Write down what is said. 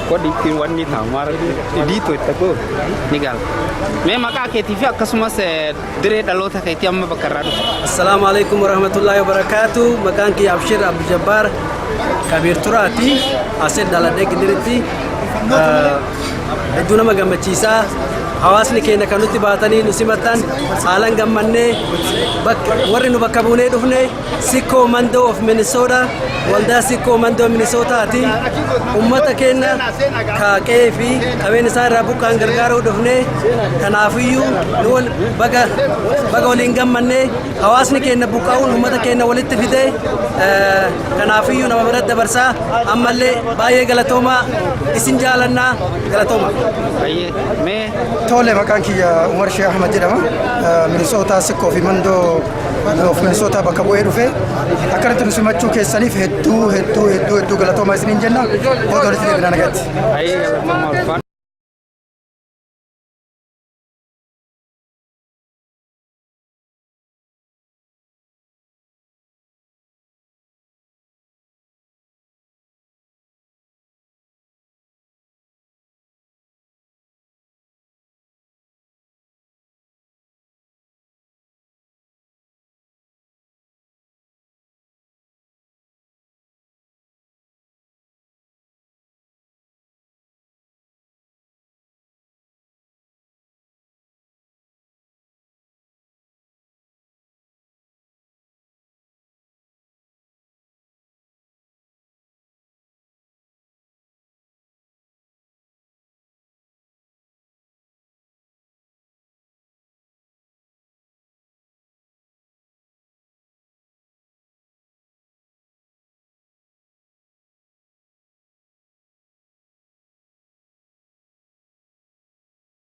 Kodi kirwani tamar dito tako nigal me maka ke tifi akasuma se dire dalota ke tiam bakarado. Assalamu alaikum warahmatullahi wabarakatuh. Makan ki Abshir Abdul Jabbar Kabir Turati ased dalade gidirti eduna magamachisa hawasni keenya kanutti baatanii nu simatan haalan gammannee warri nu bakka buunee dhufne Sikko Mando of Minnesota waldaa Sikko Mando Minnesota ati ummata keenya kaaqee fi qabeen isaa irraa buqqaan gargaaruu dhufne kanaafiyyuu nu baga waliin gammannee hawaasni keenya buqqaa'uun ummata keenya walitti fide kanaafiyyuu nama biratti dabarsaa ammallee baay'ee galatooma isin jaalannaa galatooma. Tole maqaan kiyya Umar Sheikh Ahmad jedhama. Minnesota Sikko fi Mando of Minnesota bakka bu'ee dhufe akkanatti nu simachuu keessaniif hedduu galatooma isiniin jenna. Odoo walitti deebinaa nagaatti.